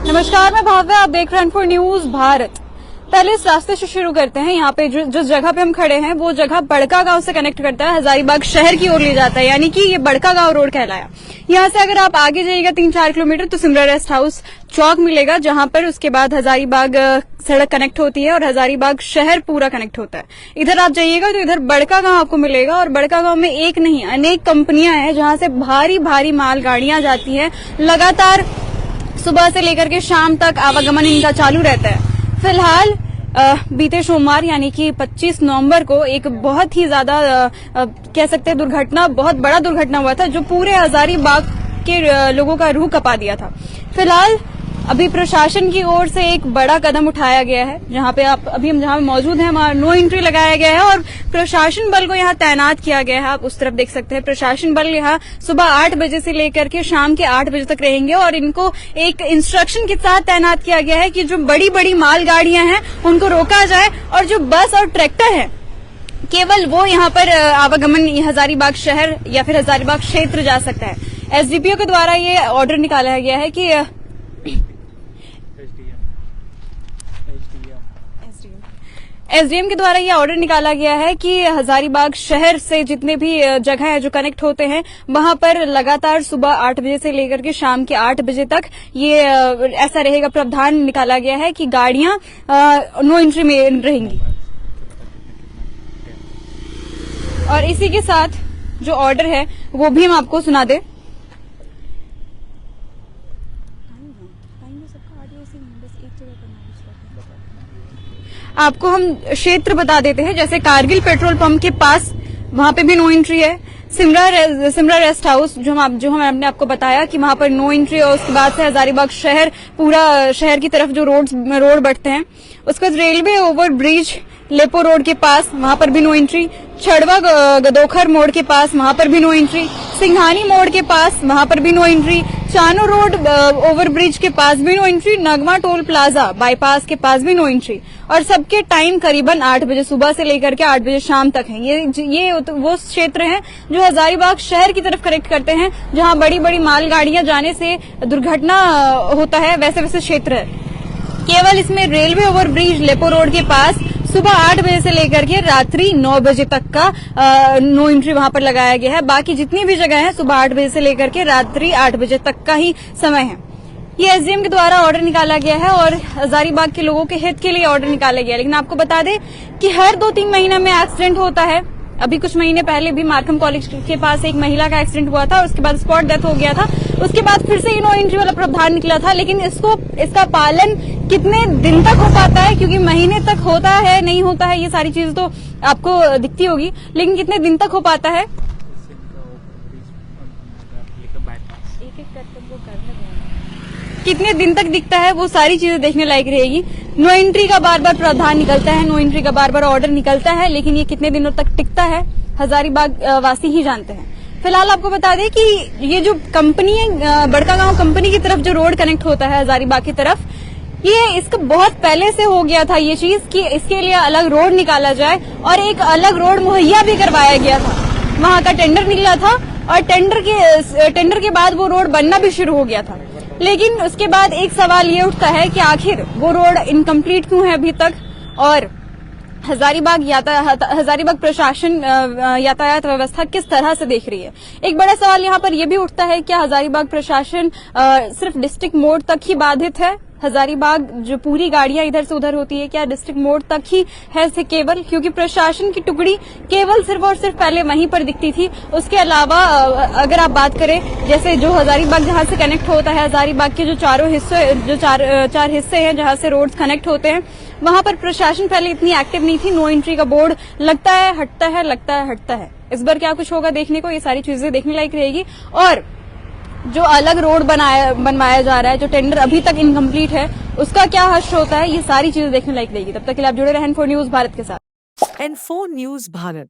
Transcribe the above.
नमस्कार, मैं भाव्या, आप देख रहे हैं फॉर न्यूज भारत। पहले इस रास्ते से शुरू करते हैं। यहाँ पे जिस जगह पे हम खड़े हैं वो जगह बड़का गांव से कनेक्ट करता है, हजारीबाग शहर की ओर ले जाता है, यानी कि ये बड़का गांव रोड कहलाया। यहाँ से अगर आप आगे जाइएगा 3-4 किलोमीटर तो सिमरा रेस्ट हाउस चौक मिलेगा, जहां पर उसके बाद हजारीबाग सड़क कनेक्ट होती है और हजारीबाग शहर पूरा कनेक्ट होता है। इधर आप जाइएगा तो इधर बड़का गांव आपको मिलेगा, और बड़का गांव में एक नहीं अनेक कंपनियां हैं जहां से भारी भारी मालगाड़ियां जाती हैं। लगातार सुबह से लेकर के शाम तक आवागमन इनका चालू रहता है। फिलहाल बीते सोमवार यानी कि 25 नवंबर को एक बहुत ही ज्यादा कह सकते हैं दुर्घटना, बहुत बड़ा दुर्घटना हुआ था जो पूरे हजारीबाग के लोगों का रूह कपा दिया था। फिलहाल अभी प्रशासन की ओर से एक बड़ा कदम उठाया गया है। जहां पे आप अभी हम जहां मौजूद हैं वहां नो एंट्री लगाया गया है और प्रशासन बल को यहां तैनात किया गया है। आप उस तरफ देख सकते हैं, प्रशासन बल यहां सुबह 8 बजे से लेकर के शाम के 8 बजे तक रहेंगे और इनको एक इंस्ट्रक्शन के साथ तैनात किया गया है कि जो बड़ी बड़ी मालगाड़ियां हैं उनको रोका जाए और जो बस और ट्रैक्टर है केवल वो यहाँ पर आवागमन हजारीबाग शहर या फिर हजारीबाग क्षेत्र जा सकता है। एसडीपीओ के द्वारा ये ऑर्डर निकाला गया है कि एसडीएम के द्वारा यह ऑर्डर निकाला गया है कि हजारीबाग शहर से जितने भी जगह है जो कनेक्ट होते हैं वहां पर लगातार सुबह 8 बजे से लेकर के शाम के 8 बजे तक ये ऐसा रहेगा। प्रावधान निकाला गया है कि गाड़ियां नो एंट्री में रहेंगी। और इसी के साथ जो ऑर्डर है वो भी हम आपको सुना दें। आपको हम क्षेत्र बता देते हैं, जैसे कारगिल पेट्रोल पंप के पास वहां पे भी नो एंट्री है। सिमरा रेस्ट हाउस जो हमने आपको बताया कि वहां पर नो एंट्री है। उसके बाद से हजारीबाग शहर पूरा शहर की तरफ जो रोड बढ़ते हैं, उसके बाद रेलवे ओवर ब्रिज लेपो रोड के पास वहां पर भी नो एंट्री। छड़वा गदोखर मोड़ के पास वहां पर भी नो एंट्री। सिंघानी मोड़ के पास वहां पर भी no entry. चानो road over bridge के पास भी नो एंट्री। नगमा टोल प्लाजा बाईपास के पास भी नो एंट्री। और सबके टाइम करीबन 8 बजे सुबह से लेकर के 8 बजे शाम तक है। ये वो क्षेत्र हैं जो हजारीबाग शहर की तरफ कनेक्ट करते हैं, जहां बड़ी बड़ी मालगाड़ियां जाने से दुर्घटना होता है, वैसे क्षेत्र है। केवल इसमें रेलवे ओवर ब्रिज लेपो रोड के पास सुबह 8 बजे से लेकर के रात्रि 9 बजे तक का नो एंट्री वहां पर लगाया गया है। बाकी जितनी भी जगह है सुबह 8 बजे से लेकर के रात्रि 8 बजे तक का ही समय है। ये एसडीएम के द्वारा ऑर्डर निकाला गया है और हजारीबाग के लोगों के हित के लिए ऑर्डर निकाला गया है। लेकिन आपको बता दें कि हर 2-3 महीने में एक्सीडेंट होता है। अभी कुछ महीने पहले भी मार्कम कॉलेज के पास एक महिला का एक्सीडेंट हुआ था, उसके बाद स्पॉट डेथ हो गया था। उसके बाद फिर से नो एंट्री वाला प्रावधान निकला था, लेकिन इसका पालन कितने दिन तक हो पाता है, क्योंकि महीने तक होता है नहीं होता है ये सारी चीज तो आपको दिखती होगी, लेकिन कितने दिन तक हो पाता है कितने दिन तक दिखता है वो सारी चीजें देखने लायक रहेगी। नो एंट्री का बार बार प्रावधान निकलता है, नो एंट्री का बार बार ऑर्डर निकलता है, लेकिन ये कितने दिनों तक टिकता है हजारीबाग वासी ही जानते हैं। फिलहाल आपको बता दें कि ये जो कंपनी है बड़का गांव कंपनी की तरफ जो रोड कनेक्ट होता है हजारीबाग की तरफ, ये इसका बहुत पहले से हो गया था ये चीज कि इसके लिए अलग रोड निकाला जाए और एक अलग रोड मुहैया भी करवाया गया था। वहां का टेंडर निकला था और टेंडर के बाद वो रोड बनना भी शुरू हो गया था। लेकिन उसके बाद एक सवाल ये उठता है कि आखिर वो रोड इनकम्प्लीट क्यों है अभी तक, और हजारीबाग प्रशासन यातायात व्यवस्था किस तरह से देख रही है। एक बड़ा सवाल यहाँ पर यह भी उठता है क्या हजारीबाग प्रशासन सिर्फ डिस्ट्रिक्ट मोड तक ही बाधित है, हजारीबाग जो पूरी गाड़ियां इधर से उधर होती है क्या डिस्ट्रिक्ट मोड तक ही है से केवल, क्योंकि प्रशासन की टुकड़ी केवल सिर्फ और सिर्फ पहले वहीं पर दिखती थी। उसके अलावा अगर आप बात करें जैसे जो हजारीबाग जहां से कनेक्ट होता है, हजारीबाग के जो चारों हिस्से जो चार हिस्से हैं जहां से रोड्स कनेक्ट होते हैं, वहां पर प्रशासन पहले इतनी एक्टिव नहीं थी। नो एंट्री का बोर्ड लगता है हटता है, लगता है हटता है। इस बार क्या कुछ होगा देखने को, ये सारी चीजें देखने लायक रहेगी। और जो अलग रोड बनवाया जा रहा है, जो टेंडर अभी तक इनकम्प्लीट है, उसका क्या हश्र होता है, ये सारी चीजें देखने लायक रहेगी। तब तक के लिए आप जुड़े रहें N4 न्यूज भारत के साथ। N4 news Bharat.